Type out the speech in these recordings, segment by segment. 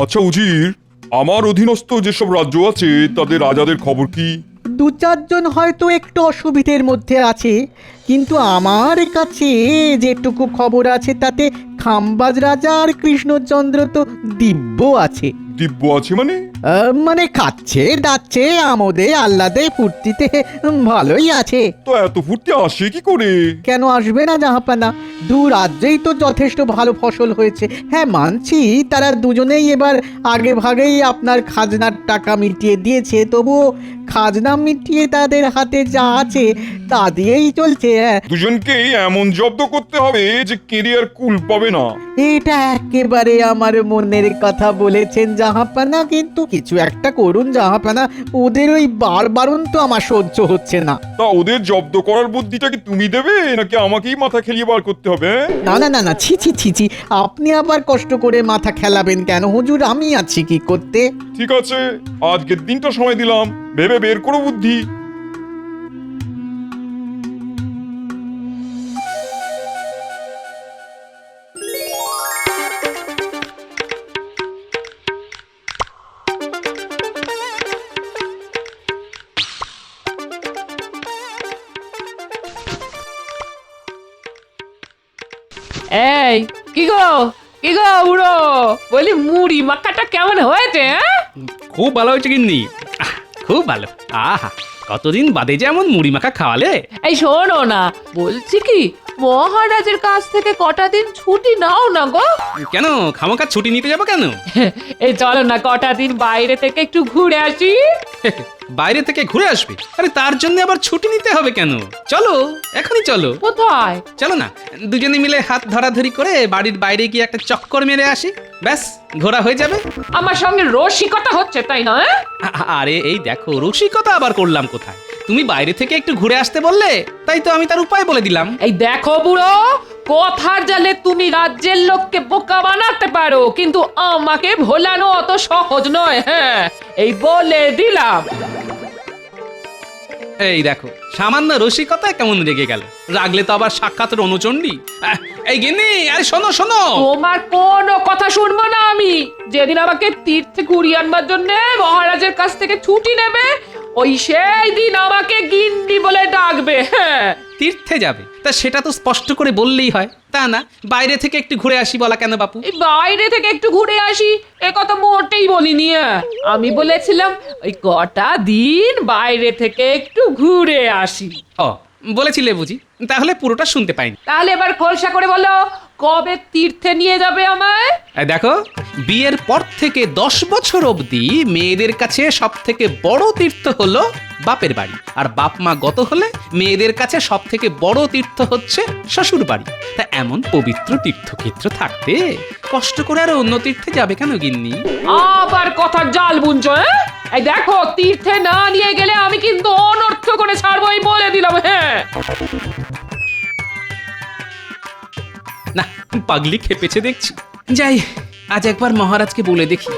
আচ্ছা উজির, আমার অধীনস্থ যেসব রাজ্য আছে তাদের রাজাদের খবর কি? দু চারজন হয়তো একটু অসুবিধের মধ্যে আছে, কিন্তু আমার কাছে যেটুকু খবর আছে তাতে খাম্বাজ রাজা আর কৃষ্ণচন্দ্র তো দিব্য আছে। দিব্য আছে মানে? মানে খাচ্ছে দাচ্ছে আমোদে আহ্লাদে ফুর্তিতে ভালোই আছে। তো এত ফুর্তি আসে কি করে? কেন আসবে না জাহাপানা? দু রাজ্যেই তো যথেষ্ট ভালো ফসল হয়েছে। হ্যাঁ মানছি, তারা দুজনেই এবার আগে ভাগেই আপনার খাজনার টাকা মিটিয়ে দিয়েছে, তবুও খাজনা মিটিয়ে তাদের হাতে যা আছে তা দিয়েই চলছে। দুজনকেই এমন জব্দ করতে হবে যে কেরিয়ার কুল পাবে না। এটা একেবারে আমার মনের কথা বলেছেন জাহাপানা, কিন্তু কিছু একটা করুন জাহাপানা, ওদের ওই বারবারন তো আমার সহ্য হচ্ছে না। তা ওদের জব্দ করার বুদ্ধিটা কি তুমি দেবে নাকি আমাকেই মাথা খেলিয়ে বার করতে হবে? না না না না, ছি ছি ছি ছি, আপনি আবার কষ্ট করে মাথা খেলাবেন কেন হুজুর? আমি আছি কি করতে। ঠিক আছে, আজকের দিনটা সময় দিলাম, ভেবে বের করো বুদ্ধি। এই কি গো বুড়ো, বলি মুড়ি মাখাটা কেমন হয়েছে? খুব ভালো হয়েছে গিন্নি, খুব ভালো। আহা, কতদিন বাদে যে এমন মুড়ি মাখা খাওয়ালে। এই শোনো না, বলছি কি মহারাজের কাছ থেকে কটা দিন ছুটি নাও না গো। কেন খামোকা ছুটি নিতে যাবো কেন? এই চলো না কটা দিন বাইরে থেকে একটু ঘুরে আসি। বাইরে থেকে ঘুরে আসবে? আরে তার জন্য আবার ছুটি নিতে হবে কেন? চলো, এখনই চলো। কোথায়? চলো না, দুজনে মিলে হাত ধরাধরি করে বাড়ির বাইরে গিয়ে একটা চক্কর মেরে আসি, ব্যাস ঘোরা হয়ে যাবে। আমার সঙ্গে রসিকতা হচ্ছে তাই না? আরে এই দেখো, রসিকতা আবার করলাম কোথায়? তুমি বাইরে থেকে একটু ঘুরে আসতে বললে, তাই তো আমি তার উপায় বলে দিলাম। এই দেখো বুড়ো, কথার জালে তুমি রাজ্যের লোককে বোকা বানাতে পারো, কিন্তু আমাকে ভোলানো অত সহজ নয়। হ্যাঁ, এই বলে দিলাম। এই দেখো, সামান্য রসিকতায় কেমন রেগে গেল। রাগলে তো আবার সাক্ষাৎ রণচণ্ডী। এই গিন্নি, আরে শোনো শোনো। তোমার কোনো কথা শুনবো না আমি। যেদিন আমাকে তীর্থে ঘুরিয়ে আনবার জন্য মহারাজের কাছ থেকে ছুটি নেবে, ওই সেই দিন আমাকে গিন্নি বলে ডাকবে। হ্যাঁ, তীর্থে যাবে? তা সেটা তো স্পষ্ট করে বললেই হয়, তা না বাইরে থেকে একটু ঘুরে আসি বলা কেন বাপু? এই বাইরে থেকে একটু ঘুরে আসি এ কথা মোটেই বলিনি। আমি বলেছিলাম ওই কটা দিন বাইরে থেকে একটু ঘুরে আসি। ও, বলেছিলে বুঝি, তাহলে পুরোটা শুনতে পাইনি। তাহলে এবার খোলসা করে বলো, কবে তীর্থে নিয়ে যাবে আমায়? এই দেখো, বিয়ের পর থেকে 10 বছর অবধি মেয়েদের কাছে সব থেকে বড় তীর্থ হলো বাপের বাড়ি, আর বাপ মা গত হলে মেয়েদের কাছে সব থেকে বড় তীর্থ হচ্ছে শ্বশুর বাড়ি। তা এমন পবিত্র তীর্থক্ষেত্র থাকতে কষ্ট করে আর অন্য তীর্থে যাবে কেন গিন্নি? আবার কথার জাল বুনছো? এই দেখো, তীর্থে না নিয়ে গেলে আমি কিন্তু অনর্থ করে ছাড়বো, এই বলে দিলাম। হ্যাঁ, না, পাগলি খেপেছে দেখছি। যাই, আজ একবার মহারাজকে বলে দেখি।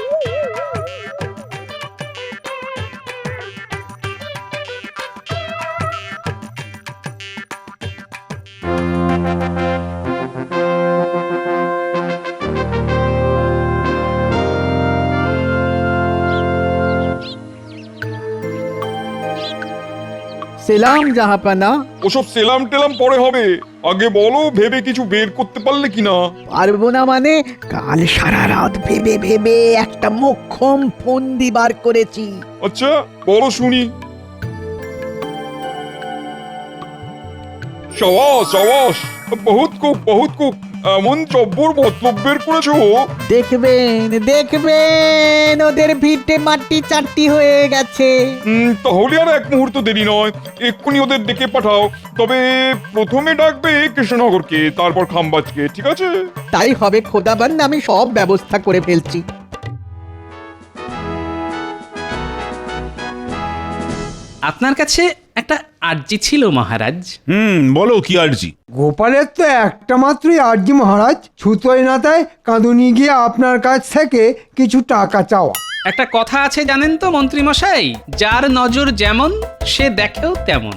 সেলাম জাহাপানা। ওসব সেলাম টেলাম পরে হবে, আগে বলো ভেবে কিছু বের করতে পারলে কিনা? পারবো না মানে? কাল সারা রাত ভেবে ভেবে একটা মোক্ষম ফন্দি বার করেছি। আচ্ছা বলো শুনি। সাবাস সাবাস, বহুত খুব এমন জব্বর মতলব বের করেছো। দেখবেন দেখবেন ওদের ভিটে মাটি চারটি হয়ে গেছে। তাহলে আর এক মুহূর্ত দেরি নয়, এক্ষুনি ওদের ডেকে পাঠাও। তবে প্রথমে ডাকবে কৃষ্ণনগরকে, তারপর খাম্বাজকে, ঠিক আছে? তাই হবে খোদাবান, আমি সব ব্যবস্থা করে ফেলছি। আপনার কাছে একটা আর্জি ছিল মহারাজ। বলো কি আরজি? গোপালের তো একটা মাত্রই আর্জি মহারাজ, ছুতোয় নাতায় কাঁদুনি গিয়ে আপনার কাছ থেকে কিছু টাকা চাওয়া। একটা কথা আছে জানেন তো মন্ত্রী মশাই, যার নজর যেমন সে দেখেও তেমন।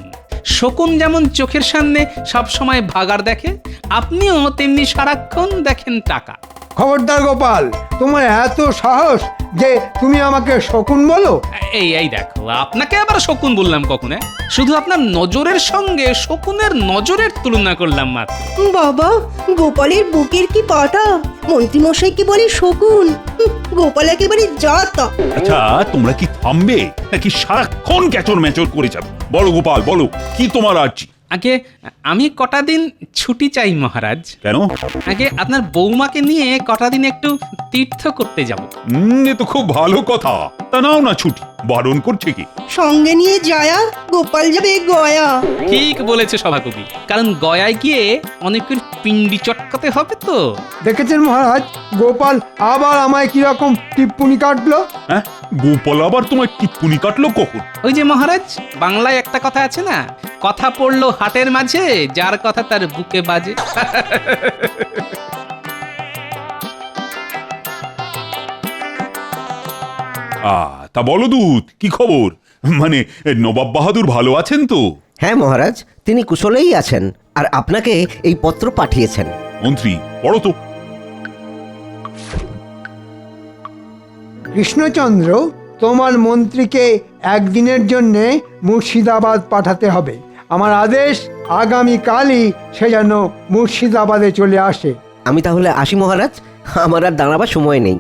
শকুন যেমন চোখের সামনে সব সময় ভাগাড় দেখে, আপনিও তেমনি সারাক্ষণ দেখেন টাকা। খবরদার গোপাল, তোমার এত সাহস যে তুমি আমাকে শকুন বলো? এই দেখো, আপনাকে আবার শকুন বললাম কখন? শুধু আপনার নজরের সঙ্গে শকুনের নজরের তুলনা করলাম মাত্র। বাবা, গোপালের বুকের কি পাটা! মন্ত্রীমশাইকে বলে শকুন। গোপাল একেবারে জাতা। আচ্ছা, তোমরা কি থামবে নাকি সারাক্ষণ ক্যাচর ম্যাচর করে যাবে? বলো গোপাল, বলো কি তোমার আর্জি? আগে আমি কটা দিন ছুটি চাই মহারাজ। কেন? আগে আপনার বৌমাকে নিয়ে কটা দিন একটু তীর্থ করতে যাব। এ তো খুব ভালো কথা। তা নাও না ছুটি, বারণ করছে কি? সঙ্গে নিয়ে যায়া গোপাল যাবে গয়া। ঠিক বলেছে সভাকবি, কারণ গয়ায় গিয়ে অনেকের পিণ্ডি চটকাতে হবে তো। দেখেছেন মহারাজ, গোপাল আবার আমায় কিরকম টিপ্পনি কাটলো। হ্যাঁ, গোপাল আবার তোমার টিপ্পনি কাটলো কখন? ওই যে মহারাজ, বাংলায় একটা কথা আছে না, কথা পড়লো হাটের মাঝে, যার কথা তার বুকে বাজে। তা বলো দূত, কি খবর? মানে নবাব বাহাদুর ভালো আছেন তো? হ্যাঁ মহারাজ, তিনি কুশলেই আছেন, আর আপনাকে এই পত্র পাঠিয়েছেন। মন্ত্রী, পড়ো তো। কৃষ্ণচন্দ্র, তোমার মন্ত্রীকে একদিনের জন্যে মুর্শিদাবাদ পাঠাতে হবে। আমার আদেশ, আগামীকালই সে যেন মুর্শিদাবাদে চলে আসে। আমি তাহলে আসি মহারাজ, আমার আর দাঁড়াবার সময় নেই।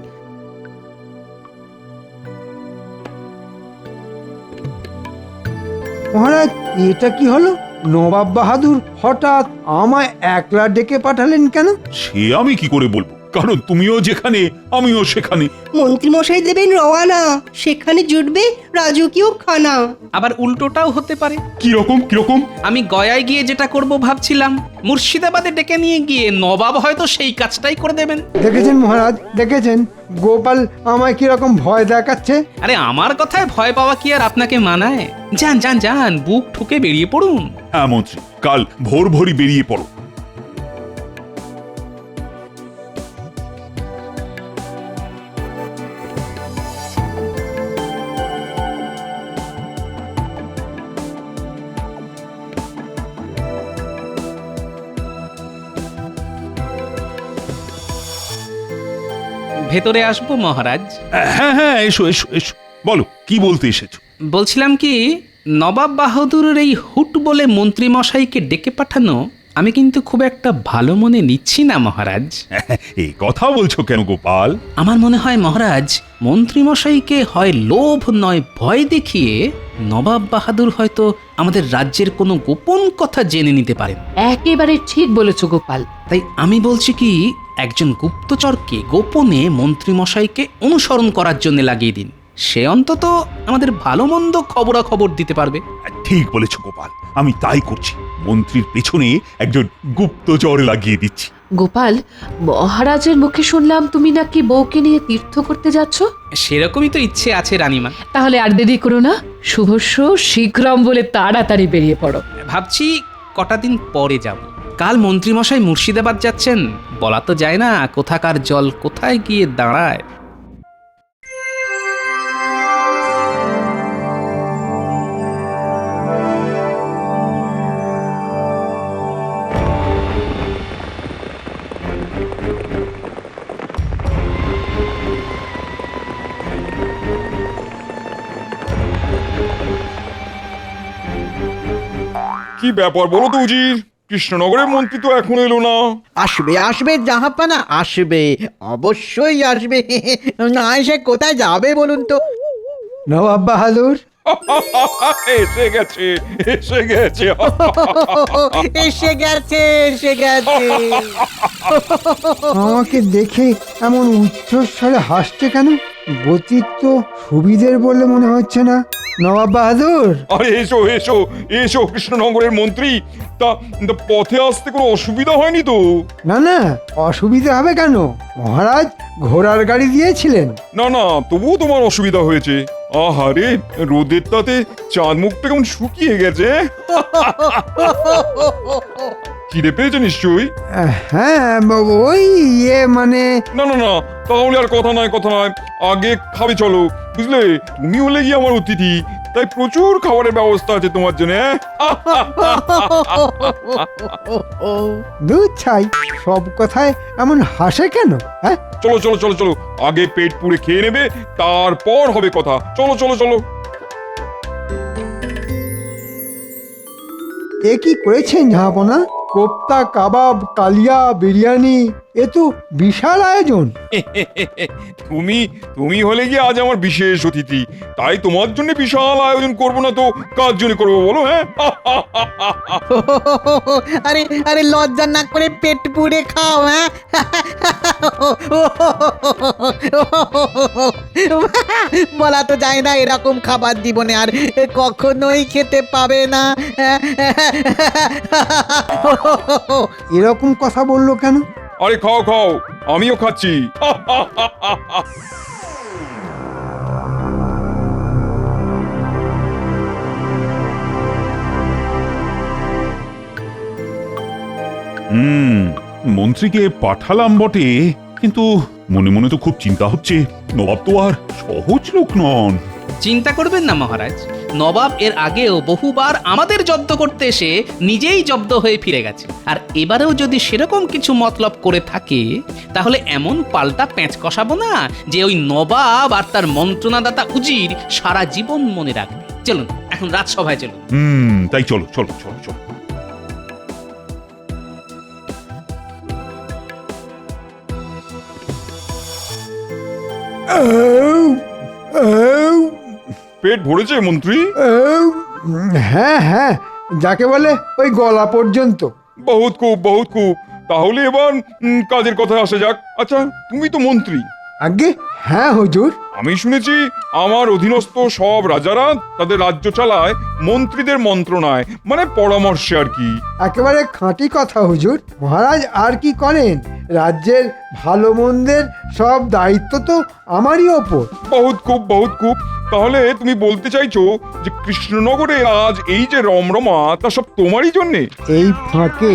মহারাজ, এটা কি হলো? নবাব বাহাদুর হঠাৎ আমায় একলা ডেকে পাঠালেন কেন? সে আমি কি করে বলবো, কারণ তুমিও যেখানে আমিও সেখানে। মন্ত্রীমশাই দেবেন রওয়ানা, সেখানে জুটবে রাজকীয় খানা। আবার উল্টোটাও হতে পারে। কিরকম কিরকম? আমি গয়ায় গিয়ে যেটা করব ভাবছিলাম, মুর্শিদাবাদে ডেকে নিয়ে গিয়ে নবাব হয়তো সেই কাজটাই করে দেবেন। দেখেছেন মহারাজ, দেখেছেন গোপাল আমায় কিরকম ভয় দেখাচ্ছে। আরে আমার কথায় ভয় পাওয়া কি আর আপনাকে মানায়? যান যান যান, বুক ঠুকে বেরিয়ে পড়ুন। হ্যাঁ মন্ত্রী, কাল ভোর ভোরই বেরিয়ে পড়ো। ভেতরে আসবো মহারাজ? হ্যাঁ হ্যাঁ, এসো এসো এসো, বলো কি বলতে এসেছো? বলছিলাম কি, নবাব বাহাদুরের এই হুট বলে মন্ত্রীমশাইকে ডেকে পাঠানো আমি কিন্তু খুব একটা ভালো মনে নিচ্ছি না মহারাজ। এই কথা বলছো কেন গোপাল? আমার মনে হয় মহারাজ, মন্ত্রীমশাইকে হয় লোভ নয় ভয় দেখিয়ে নবাব বাহাদুর হয়তো আমাদের রাজ্যের কোনো গোপন কথা জেনে নিতে পারেন। একেবারে ঠিক বলেছো গোপাল। তাই আমি বলছি কি, একজন গুপ্তচরকে গোপনে মন্ত্রীমশাইকে অনুসরণ করার জন্য লাগিয়ে দিন। সে অন্তত আমাদের ভালো মন্দ খবরাখবর দিতে পারবে। ঠিক বলেছো গোপাল, আমি তাই করছি। মন্ত্রীর পেছনে একজন গুপ্তচর লাগিয়ে দিচ্ছি। গোপাল, মহারাজের মুখে শুনলাম তুমি নাকি বউকে নিয়ে তীর্থ করতে যাচ্ছ। সেরকমই তো ইচ্ছে আছে রানীমা। তাহলে আর দেরি করো না, শুভস্য শীঘ্রম বলে তাড়াতাড়ি বেরিয়ে পড়ো। ভাবছি কটা দিন পরে যাব। কাল মন্ত্রীমশাই মুর্শিদাবাদ যাচ্ছেন, বলা তো যায় না কোথাকার জল কোথায় গিয়ে দাঁড়ায়। কি ব্যাপার বলো তো উজির? কৃষ্ণনগরের মন্ত্রী তো এখন এলো না। আসবে আসবে জাহাপানা, আসবে, অবশ্যই আসবে। না এসে কোথায় যাবে বলুন তো? নবাব বাহাদুর, এসে গেছে এসে গেছে। এসে গেছে এসে গেছে। আমাকে দেখে এমন উচ্চস্বরে হাসছে কেন? গতিক তো সুবিধের বলে মনে হচ্ছে না। নবাব বাহাদুর, আরে এসো এসো এসো কৃষ্ণনগরের মন্ত্রী। তা তা পথে আসতে কোনো অসুবিধা হয়নি তো? না না, অসুবিধা হবে কেন? মহারাজ ঘোড়ার গাড়ি দিয়েছিলেন। না না, তবুও তোমার অসুবিধা হয়েছে। আহারে, রোদের তাতে চাঁদ মুখটা কেমন শুকিয়ে গেছে। খিদে পেয়েছে নিশ্চয়ই? হ্যাঁ, ওই মানে। না না না, তাহলে আর কথা নয় কথা নয়, আগে খাবে চলো। বুঝলে, তুমি হলে গিয়ে আমার অতিথি, তাই প্রচুর খাবারের ব্যবস্থা আছে তোমার জন্য। দুধ ছাই, সব কথায় এমন হাসে কেন? হ্যাঁ, চলো চলো চলো চলো, আগে পেট পুড়ে খেয়ে নেবে, তারপর হবে কথা। চলো চলো চলো। এ কি করেছেন জাহাপনা? কোপ্তা, কাবাব, কালিয়া, বিরিয়ানি, এ তো বিশাল আয়োজন। তুমি তুমি হলে গিয়ে আজ আমার বিশেষ অতিথি, তাই তোমার জন্য বিশাল আয়োজন করব না তো কার জন্য করবো বলো? হ্যাঁ, আরে আরে লজ্জা না করে পেট পুড়ে খাও। হ্যাঁ, বলা তো যায় না এরকম খাবার জীবনে আর কখনোই খেতে পাবে না। এরকম কথা বললো কেন? আরে খাও খাও, আমিও খাচ্ছি। মন্ত্রীকে পাঠালাম বটে, কিন্তু মনে মনে তো খুব চিন্তা হচ্ছে। নবাব তো আর সহজ লোক নন। চিন্তা করবেন না মহারাজ, নবাব এর আগেও বহুবার আমাদের জব্দ করতে এসে নিজেই জব্দ হয়ে ফিরে গেছে। আর এবারেও যদি সেরকম কিছু মতলব করে থাকে, তাহলে এমন পাল্টা প্যাঁচ কষাবো না যে ওই নবাব আর তার মন্ত্রণাদাতা উজির সারা জীবন মনে রাখবে। চলুন এখন রাজসভায় চলুন। তাই চলো চলো চলো চলো। পেট ভরেছে মন্ত্রী? হ্যাঁ হ্যাঁ, যাকে বলে ওই গলা পর্যন্ত। বহুত খুব বহুত খুব। তাহলে এবার কাজের কথায় আসা যাক। আচ্ছা, তুমি তো মন্ত্রী। আগে হ্যাঁ হুজুর। আমি শুনেছি আমার অধীনস্থ সব রাজারা তাদের রাজ্য চালায় মন্ত্রীদের মন্ত্রণায়, মানে পরামর্শে আর কি। একেবারে খাঁটি কথা হুজুর। মহারাজ আর কি করেন, রাজ্যের ভালো মন্দের সব দায়িত্ব তো আমারই ওপর। বহুত খুব বহুত খুব। তাহলে তুমি বলতে চাইছো যে কৃষ্ণনগরে আজ এই যে রমরমা, তা সব তোমারই জন্যে? এই ফাঁকে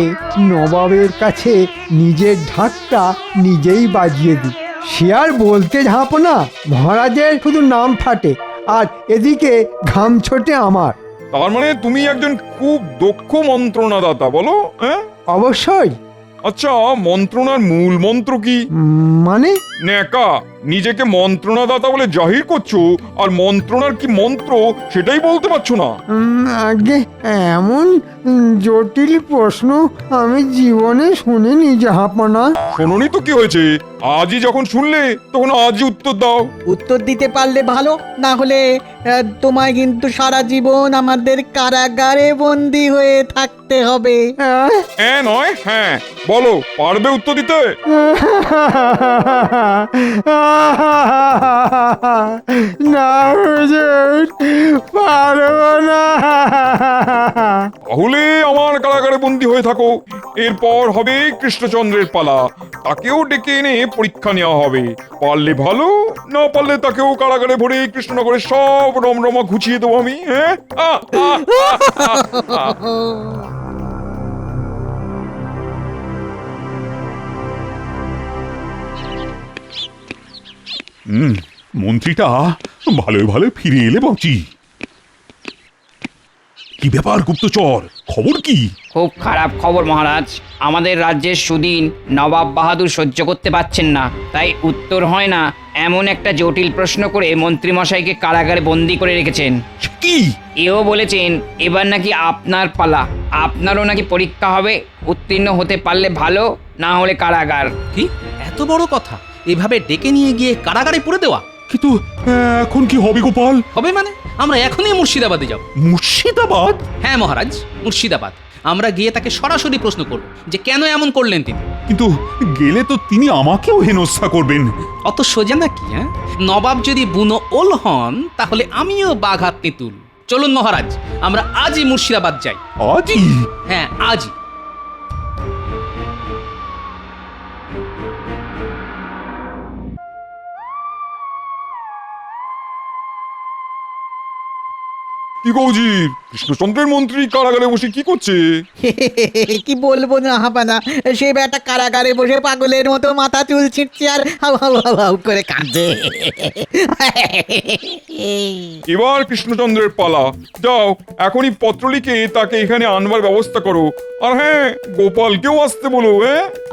নবাবের কাছে নিজের ঢাকটা নিজেই বাজিয়ে দিই। সে আর বলতে ঝাঁপো না, মহারাজের শুধু নাম ফাটে আর এদিকে ঘাম ছোটে আমার। তার মানে তুমি একজন খুব দক্ষ মন্ত্রণাদাতা, বলো? হ্যাঁ, অবশ্যই। আচ্ছা, মন্ত্রণার মূল মন্ত্র কি? মানে? ন্যাকা, নিজেকে মন্ত্রণাদাতা বলে জাহির করছো, আর মন্ত্রণার কি মন্ত্র সেটাই বলতে পারছো না। আগে এমন জটিল প্রশ্ন আমি জীবনে শুনিনি জাহাপনা। শোনোনি তো কি হয়েছে, আজই যখন শুনলে তখন আজই উত্তর দাও। উত্তর দিতে পারলে ভালো, না হলে তোমায় কিন্তু সারা জীবন আমাদের কারাগারে বন্দি হয়ে থাকতে হবে। হ্যাঁ নয় হ্যাঁ, বলো, পারবে উত্তর দিতে? না হুজুর, পারবো না। তাহলে আমার কারাগারে বন্দি হয়ে থাকো। এরপর হবে কৃষ্ণচন্দ্রের পালা, তাকেও ডেকে এনে পরীক্ষা নেওয়া হবে। পারলে ভালো, না পারলে তাকেও কারাগারে ভরে কৃষ্ণনগরের সব রমরমা ঘুচিয়ে দেবো আমি। হ্যাঁ, মন্ত্রীটা ভালোই ভালো ফিরে এলে বাঁচি। কি ব্যাপার গুপ্তচর, খবর কি? খুব খারাপ খবর মহারাজ। আমাদের রাজ্যের সুদিন নবাব বাহাদুর সহ্য করতে পারছেন না, তাই উত্তর হয় না এমন একটা জটিল প্রশ্ন করে মন্ত্রীমশাইকে কারাগারে বন্দি করে রেখেছেন। কি? এও বলেছেন এবার নাকি আপনার পালা, আপনারও নাকি পরীক্ষা হবে। উত্তীর্ণ হতে পারলে ভালো, না হলে কারাগার। কি এত বড় কথা, এভাবে ডেকে নিয়ে গিয়ে কারাগারে পুরে দেওয়া? কিন্তু এখন কি হবে গোপাল? হবে মানে আমরা এখনই মুর্শিদাবাদে যাব। মুর্শিদাবাদ? হ্যাঁ মহারাজ, মুর্শিদাবাদ। আমরা গিয়ে তাকে সরাসরি প্রশ্ন করব যে কেন এমন করলেন তিনি। কিন্তু গেলে তো তিনি আমাকেও হেনস্থা করবেন। অত সোজা নাকি? হ্যাঁ, নবাব যদি বুনো ওল হন, তাহলে আমিও বাঘা তেঁতুল। চলুন মহারাজ, আমরা আজই মুর্শিদাবাদ যাই। আজই? হ্যাঁ, আজই। কি কৌজির, কৃষ্ণচন্দ্রের মন্ত্রী কারাগারে বসে কি করছে? কি বলবো না হাপানা, সে বেটা কারাগারে বসে পাগলের মতো মাথা চুল ছিটছে আর হাউ হাউ হাউ হাউ করে কাঁদছে। এবার কৃষ্ণচন্দ্রের পালা। যাও এখনই পত্র লিখে তাকে এখানে আনবার ব্যবস্থা করো। আর হ্যাঁ, গোপালকেও আসতে বলো।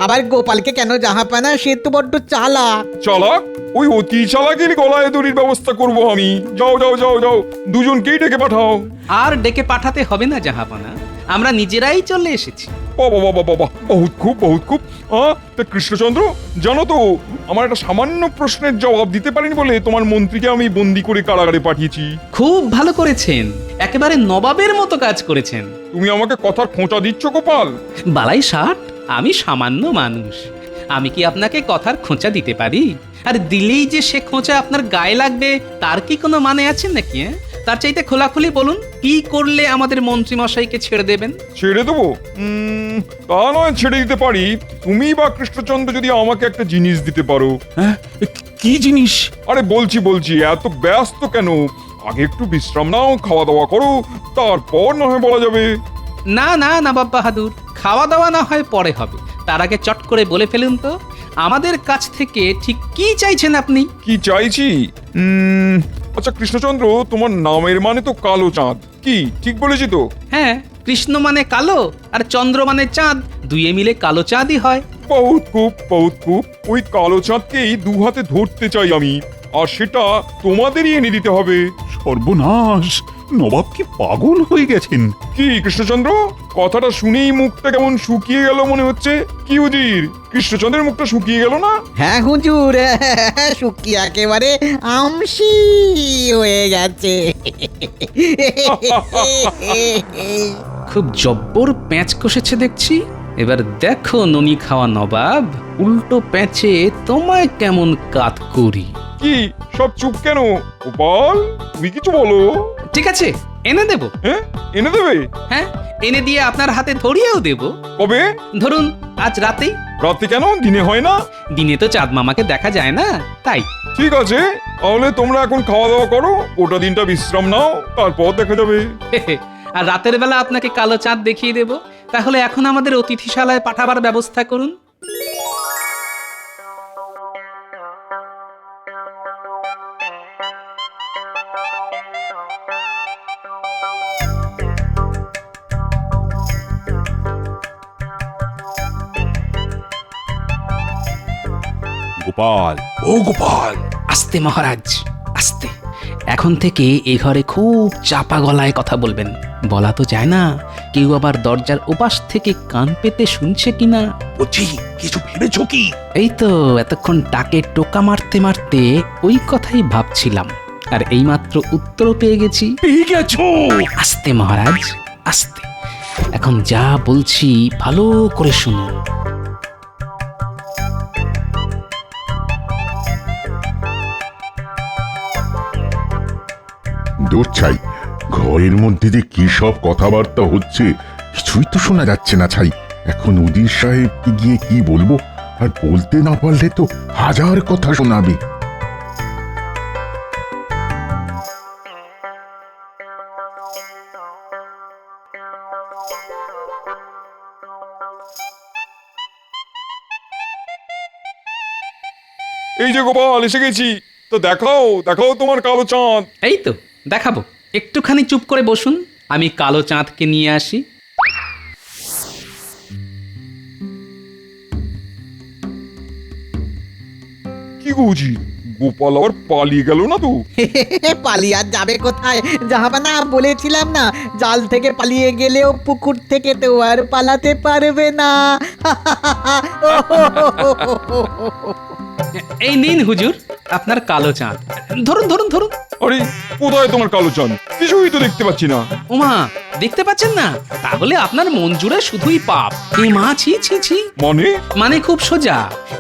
আবার গোপালকে কেন জাহাপানা, সে তো বড্ড চালাক। চালাক? ওই অতি চালাকের গলায় দড়ির ব্যবস্থা করব আমি। যাও যাও যাও যাও, দুজনকেই ডেকে পাঠাও। আর ডেকে পাঠাতে হবে না জাহাপানা, আমরা নিজেরাই চলে এসেছি। বাবা বাবা বাবা, বহুত খুব বহুত খুব। তা কৃষ্ণচন্দ্র, জানো তো আমার একটা সামান্য প্রশ্নের জবাব দিতে পারিনি বলে তোমার মন্ত্রীকে আমি বন্দি করে কারাগারে পাঠিয়েছি। খুব ভালো করেছেন, একেবারে নবাবের মতো কাজ করেছেন। তুমি আমাকে কথার খোঁচা দিচ্ছ গোপাল? বালাই ষাট, আমি সামান্য মানুষ, আমি কি আপনাকে কথার খোঁচা দিতে পারি? আর দিলেই যে সে খোঁচা আপনার গায়ে লাগবে তার কি কোনো মানে আছে নাকি? তার চাইতে খোলাখুলি বলুন, কি করলে আমাদের মন্ত্রী মশাইকে ছেড়ে দেবেন? ছেড়ে দেবো? তা নয় ছেড়ে দিতে পারি, তুমি বা কৃষ্ণচন্দ্র যদি আমাকে একটা জিনিস দিতে পারো। হ্যাঁ, কি জিনিস? আরে বলছি বলছি, এত ব্যস্ত কেন? আগে একটু বিশ্রাম নাও, খাওয়া দাওয়া করো, তারপর না হয় বলা যাবে। না না নবাব বাহাদুর, খাওয়া দাওয়া না হয় পরে হবে, তার আগে চট করে বলে ফেলুন তো আমাদের কাছ থেকে ঠিক কি চাইছেন আপনি? কি চাইছি? আচ্ছা কৃষ্ণচন্দ্র, তোমার নামের মানে তো কালো চাঁদ, কি ঠিক বলেছি তো? হ্যাঁ, কৃষ্ণ মানে কালো আর চন্দ্র মানে চাঁদ, দুইয়ে মিলে কালো চাঁদই হয়। বহুত খুব বহুত খুব। ওই কালো চাঁদকেই দু হাতে ধরতে চাই আমি, আর সেটা তোমাদেরই এনে দিতে হবে। সর্বনাশ, নবাব কি পাগল হয়ে গেছেন? কি কৃষ্ণচন্দ্র, কথাটা শুনেই মুখটা কেমন শুকিয়ে গেল মনে হচ্ছে। কি উজির, কৃষ্ণচন্দ্রের মুখটা শুকিয়ে গেল না? হ্যাঁ হুজুর, শুকিয়ে একেবারে আমসি হয়ে গেছে। খুব জব্বর প্যাঁচ কষেছে দেখছি। এবার দেখো ননি খাওয়া নবাব, উল্টো প্যাঁচে তোমায় কেমন কাত করি। কি সব চুপ কেন গোপাল, তুমি কিছু বলো। ঠিক আছে, এনে দেব। হ্যাঁ, এনে দেবে? হ্যাঁ, এনে দিয়ে আপনার হাতে ধরিয়েও দেব। কবে? ধরুন আজ রাতেই। রাতে কেন, দিনে হয় না? দিনে তো চাঁদ মামাকে দেখা যায় না, তাই। ঠিক আছে, তাহলে তোমরা এখন খাওয়া দাওয়া করো, ওটা দিনটা বিশ্রাম নাও, তারপর দেখা যাবে। আর রাতের বেলা আপনাকে কালো চাঁদ দেখিয়ে দেব। তাহলে এখন আমাদের অতিথিশালায় পাঠাবার ব্যবস্থা করুন। গোপাল, ও গোপাল! আস্তে মহারাজ, আস্তে। এখন থেকে এ ঘরে খুব চাপা গলায় কথা বলবেন। বলা তো যায় না কেউ আবার দরজার ওপাশ থেকে কান পেতে শুনছে কিনা। বলছি, কিছু ভেবেছো কি? এই তো এতক্ষণ টাকে টোকা মারতে মারতে ওই কথাই ভাবছিলাম, আর এইমাত্র উত্তর পেয়ে গেছি। পেয়ে গেছো? আস্তে মহারাজ, আস্তে। এখন যা বলছি ভালো করে শুনুন। দূর ছাই, ঘরের মধ্যে যে কি সব কথাবার্তা হচ্ছে কিছুই তো শোনা যাচ্ছে না ছাই। এখন উজির সাহেবকে গিয়ে কি বলবো, আর বলতে না পারলে তো হাজার কথা শোনাবে। এই যে গোপাল, এসে গেছি। তো দেখাও দেখাও তোমার কালো চাঁদ। এই তো দেখাবো, একটুখানি চুপ করে বসুন, আমি কালো চাঁদকে নিয়ে আসি। কি বুঝি, গোপাল আবার পালিয়ে গেল না তো? পালিয়ে আর যাবে কোথায় জাহাপানা, বলেছিলাম না জাল থেকে পালিয়ে গেলেও পুকুর থেকে তো আর পালাতে পারবে না। এই নিন হুজুর আপনার কালো চাঁদ, ধরুন ধরুন ধরুন। আরে কোথায় তোমার কালো চাঁদ? কিছুই তো দেখতে পাচ্ছি না। ওমা, দেখতে পাচ্ছেন না? তাহলে আপনার মন জুড়ে শুধুই পাপ। এ মা, ছি ছি ছি। মানে খুব সোজা,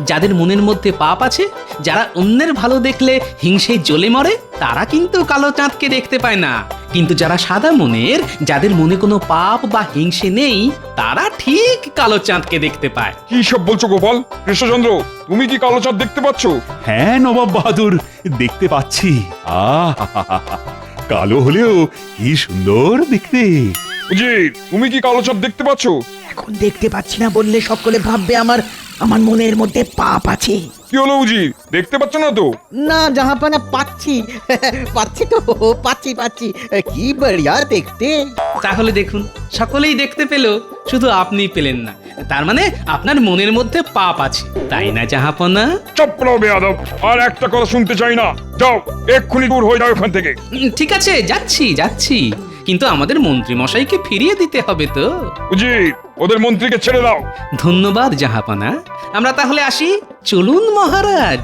যাদের মনের মধ্যে পাপ আছে, যারা অন্যের ভালো দেখলে হিংসেই জ্বলে মরে, তারা কিন্তু কালো চাঁদকে দেখতে পায় না। কিন্তু যারা সাদা মনের, যাদের মনে কোনো পাপ বা হিংসে নেই, তারা ঠিক কালো চাঁদকে দেখতে পায়। কি সব বলছো গোপাল? কৃষ্ণচন্দ্র, তুমি কি কালো চাঁদ দেখতে পাচ্ছ? হ্যাঁ নবাব বাহাদুর, দেখতে পাচ্ছি। কালো হলেও কি সুন্দর দেখতে। উজির, তুমি কি কালো চাঁদ দেখতে পাচ্ছ? এখন দেখতে পাচ্ছি না বললে সকলে ভাববে আমার আমার মনের মধ্যে পাপ আছে। কি হলো উজির, দেখতে পাচ্ছ না তো? না জাহাপানা, পাচ্ছি পাচ্ছি তো, পাচ্ছি কি বড়িয়া দেখতে। তাহলে দেখুন, সকলেই দেখতে পেল, শুধু আপনি পেলেন না। তার মানে আপনার মনের মধ্যে পাপ আছে, তাই না জাহাপনা? চুপ করো বেয়াদব, আর একটা কথা শুনতে চাই না। যাও, এক্ষুনি দূর হয়ে যাও এখান থেকে। ঠিক আছে, যাচ্ছি, কিন্তু আমাদের মন্ত্রী মশাইকে ফিরিয়ে দিতে হবে তো। উজির, ওদের মন্ত্রীকে ছেড়ে দাও। ধন্যবাদ জাহাপনা, আমরা তাহলে আসি। চলুন মহারাজ।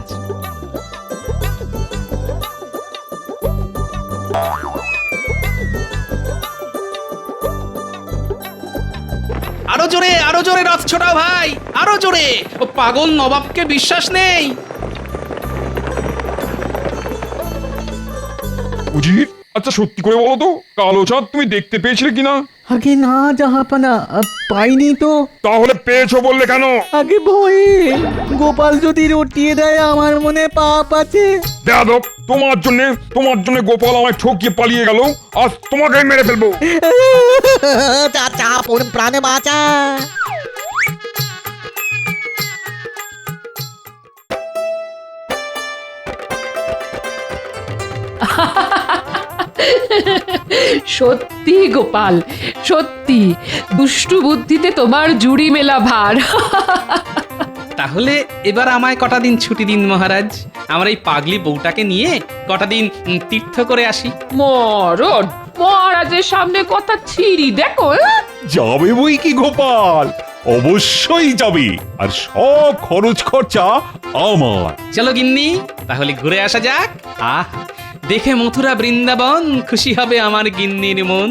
আরো জোরে রথ ছোটাও ভাই, আরো জোরে। ও পাগল নবাবকে বিশ্বাস নেই। উজির, আচ্ছা সত্যি করে বলো তো, কালো চাঁদ তুমি দেখতে পেয়েছিলে কিনা? আগে না জাহাপানা, পাইনি তো। তাহলে পেয়েছো বললে কেন? আগে ভয়ে, গোপাল যদি রটিয়ে দেয় আমার মনে পাপ আছে। বেয়াদব, তোমার জন্য গোপাল আমায় ঠকিয়ে পালিয়ে গেল, আজ তোমাকে মেরে ফেলবো। চাচা প্রাণে বাঁচা। সত্যি গোপাল, সত্যি দুষ্টু বুদ্ধিতে তোমার জুড়ি মেলা ভার। তাহলে এবার আমায় কটা দিন ছুটি দিন মহারাজ, আমার এই পাগলি বউটাকে নিয়ে কটা দিন তীর্থ করে আসি। মরণ, মহারাজের সামনে কথা ছিড়ি দেখো। যাবে বই কি গোপাল, অবশ্যই যাবে, আর সব খরচ খরচা আমার। চলো গিন্নি, তাহলে ঘুরে আসা যাক। আহ, দেখে মথুরা বৃন্দাবন খুশি হবে আমার গিন্নির মন।